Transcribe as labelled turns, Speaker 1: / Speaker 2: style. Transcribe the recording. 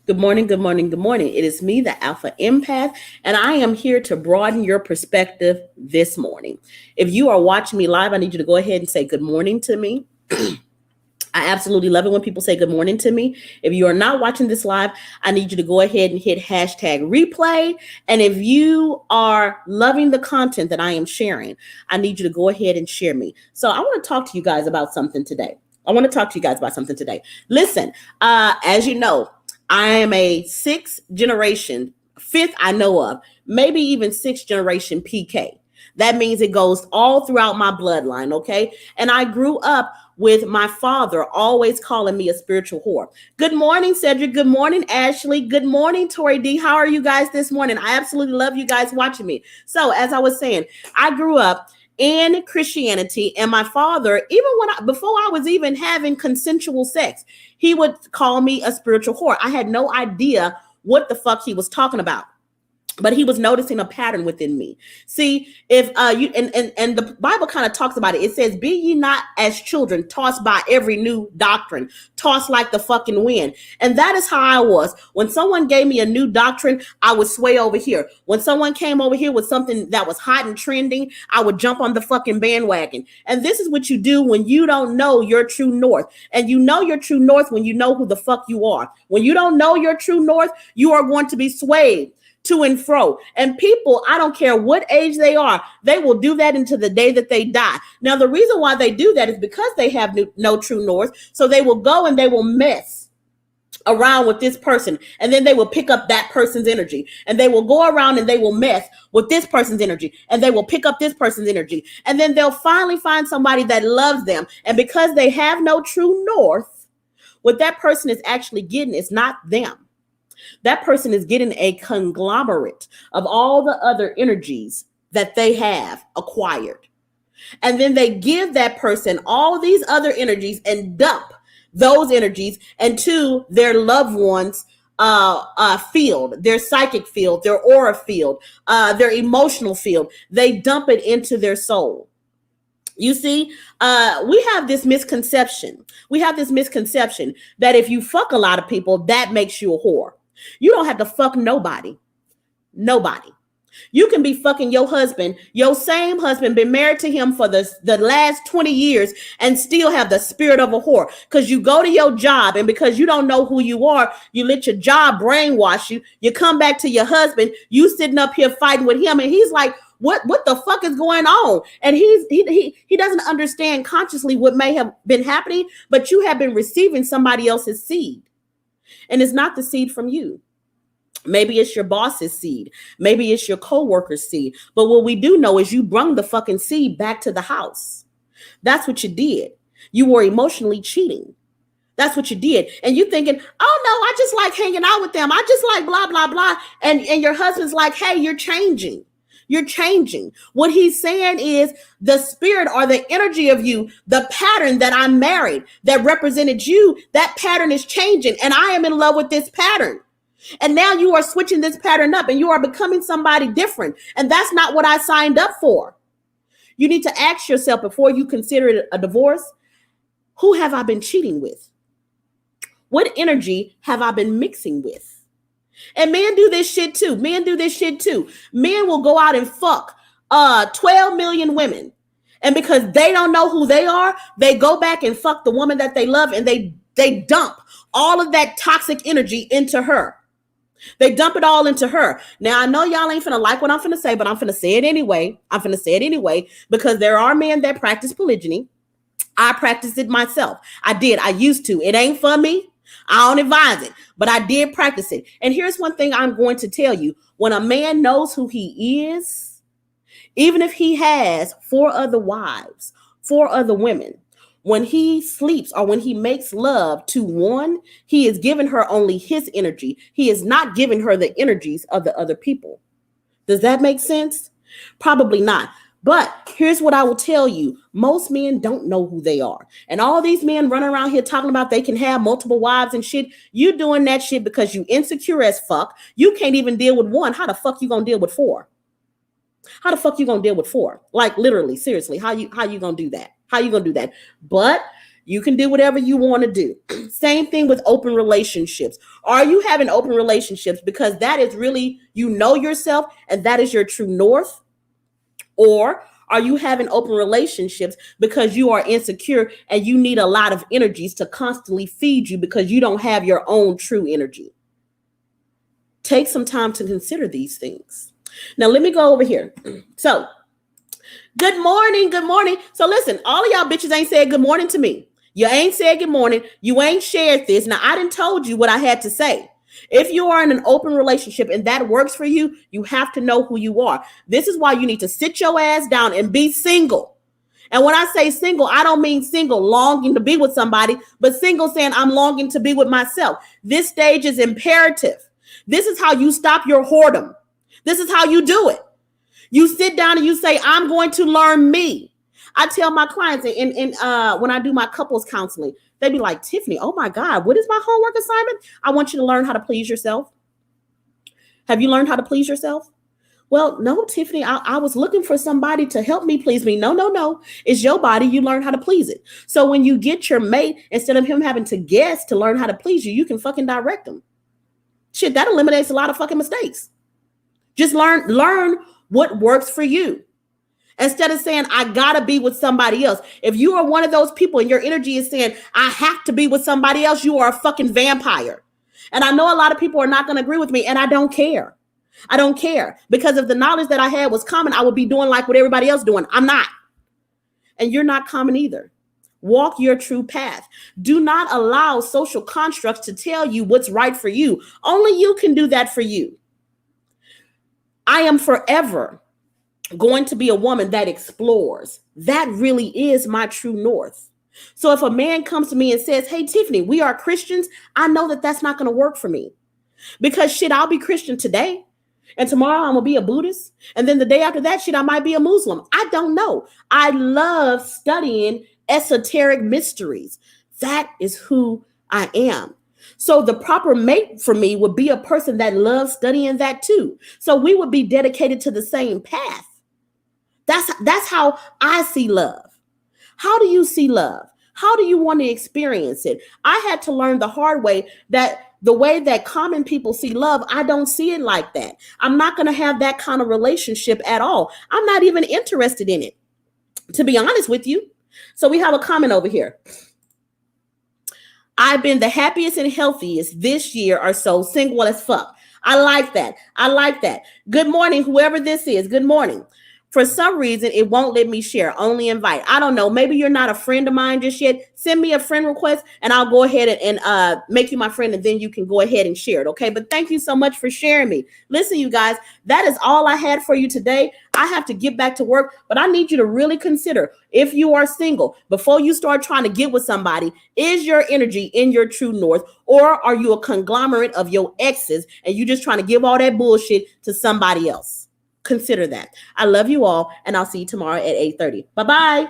Speaker 1: Good morning, good morning, good morning. It is me, the Alpha Empath, and I am here to broaden your perspective this morning. If you are watching me live, I need you to go ahead and say good morning to me. I absolutely love it when people say good morning to me. If you are not watching this live, I need you to go ahead and hit hashtag replay. And if you are loving the content that I am sharing, I need you to go ahead and share me. So I want to talk to you guys about something today. Listen, as you know, I am a sixth generation, fifth I know of, maybe even sixth generation PK. That means it goes all throughout my bloodline, okay? And I grew up with my father always calling me a spiritual whore. Good morning, Cedric. Good morning, Ashley. Good morning, Tori D. How are you guys this morning? I absolutely love you guys watching me. So, as I was saying, I grew up in Christianity, and my father, before I was even having consensual sex, he would call me a spiritual whore. I had no idea what the fuck he was talking about, but he was noticing a pattern within me. See, if you and the Bible kind of talks about it. It says, "Be ye not as children, tossed by every new doctrine, tossed like the fucking wind." And that is how I was. When someone gave me a new doctrine, I would sway over here. When someone came over here with something that was hot and trending, I would jump on the fucking bandwagon. And this is what you do when you don't know your true north. And you know your true north when you know who the fuck you are. When you don't know your true north, you are going to be swayed to and fro. And people, I don't care what age they are, they will do that into the day that they die. Now, the reason why they do that is because they have no true north. So they will go and they will mess around with this person, and then they will pick up that person's energy, and they will go around and they will mess with this person's energy, and they will pick up this person's energy, and then they'll finally find somebody that loves them. And because they have no true north, what that person is actually getting is not them. That person is getting a conglomerate of all the other energies that they have acquired. And then they give that person all these other energies and dump those energies into their loved ones' field, their psychic field, their aura field, their emotional field. They dump it into their soul. You see, we have this misconception. That if you fuck a lot of people, that makes you a whore. You don't have to fuck nobody. You can be fucking your husband, your same husband, been married to him for the last 20 years and still have the spirit of a whore. Because you go to your job, and because you don't know who you are, you let your job brainwash you. You come back to your husband, you sitting up here fighting with him, and he's like, what the fuck is going on? And he doesn't understand consciously what may have been happening, but you have been receiving somebody else's seed. And it's not the seed from you. Maybe it's your boss's seed. Maybe it's your co-worker's seed. But what we do know is you brung the fucking seed back to the house. That's what you did. You were emotionally cheating. That's what you did. And you thinking, oh no, I just like hanging out with them. I just like blah, blah, blah. And your husband's like, hey, you're changing. You're changing. What he's saying is the spirit or the energy of you, the pattern that I married that represented you, that pattern is changing. And I am in love with this pattern. And now you are switching this pattern up and you are becoming somebody different. And that's not what I signed up for. You need to ask yourself before you consider it a divorce, who have I been cheating with? What energy have I been mixing with? And men do this shit too. Men will go out and fuck 12 million women. And because they don't know who they are, they go back and fuck the woman that they love, and they dump all of that toxic energy into her. They dump it all into her. Now, I know y'all ain't finna like what I'm finna say, but I'm finna say it anyway. Because there are men that practice polygyny. I practiced it myself. I used to. It ain't for me. I don't advise it, but I did practice it. And here's one thing I'm going to tell you. When a man knows who he is, even if he has 4 other wives, 4 other women, when he sleeps or when he makes love to one, he is giving her only his energy. He is not giving her the energies of the other people. Does that make sense? Probably not. But here's what I will tell you. Most men don't know who they are. And all these men running around here talking about they can have multiple wives and shit. You doing that shit because you insecure as fuck. You can't even deal with one. How the fuck you gonna deal with 4? How the fuck you gonna deal with 4? Like literally, seriously, how you gonna do that? How you gonna do that? But You can do whatever you want to do. Same thing with open relationships. Are you having open relationships because that is really, you know yourself and that is your true north? Or are you having open relationships because you are insecure and you need a lot of energies to constantly feed you because you don't have your own true energy? Take some time to consider these things. Now, let me go over here. So, good morning. Good morning. So, listen, all of y'all bitches ain't said good morning to me. You ain't said good morning. You ain't shared this. Now, I done told you what I had to say. If you are in an open relationship and that works for you, you have to know who you are. This is why you need to sit your ass down and be single. And when I say single, I don't mean single longing to be with somebody, but single saying I'm longing to be with myself. This stage is imperative. This is how you stop your whoredom. This is how you do it. You sit down and you say, I'm going to learn me. I tell my clients when I do my couples counseling, they be like, Tiffany, oh my God, what is my homework assignment? I want you to learn how to please yourself. Have you learned how to please yourself? Well, no, Tiffany, I was looking for somebody to help me please me. No. It's your body. You learn how to please it. So when you get your mate, instead of him having to guess to learn how to please you, you can fucking direct him. Shit, that eliminates a lot of fucking mistakes. Just learn what works for you. Instead of saying, I gotta be with somebody else. If you are one of those people and your energy is saying, I have to be with somebody else, you are a fucking vampire. And I know a lot of people are not going to agree with me, and I don't care. I don't care. Because if the knowledge that I had was common, I would be doing like what everybody else doing. I'm not. And you're not common either. Walk your true path. Do not allow social constructs to tell you what's right for you. Only you can do that for you. I am forever going to be a woman that explores. That really is my true north. So if a man comes to me and says, hey, Tiffany, we are Christians, I know that that's not going to work for me. Because shit, I'll be Christian today. And tomorrow I'm going to be a Buddhist. And then the day after that shit, I might be a Muslim. I don't know. I love studying esoteric mysteries. That is who I am. So the proper mate for me would be a person that loves studying that too. So we would be dedicated to the same path. That's how I see love. How do you see love? How do you want to experience it? I had to learn the hard way that the way that common people see love, I don't see it like that. I'm not going to have that kind of relationship at all. I'm not even interested in it, to be honest with you. So we have a comment over here. I've been the happiest and healthiest this year or so, single as fuck. I like that. I like that. Good morning, whoever this is. Good morning. For some reason, it won't let me share, only invite. I don't know. Maybe you're not a friend of mine just yet. Send me a friend request and I'll go ahead and make you my friend, and then you can go ahead and share it. Okay. But thank you so much for sharing me. Listen, you guys, that is all I had for you today. I have to get back to work, but I need you to really consider, if you are single, before you start trying to get with somebody, is your energy in your true north, or are you a conglomerate of your exes and you just trying to give all that bullshit to somebody else? Consider that. I love you all, and I'll see you tomorrow at 8:30. Bye-bye.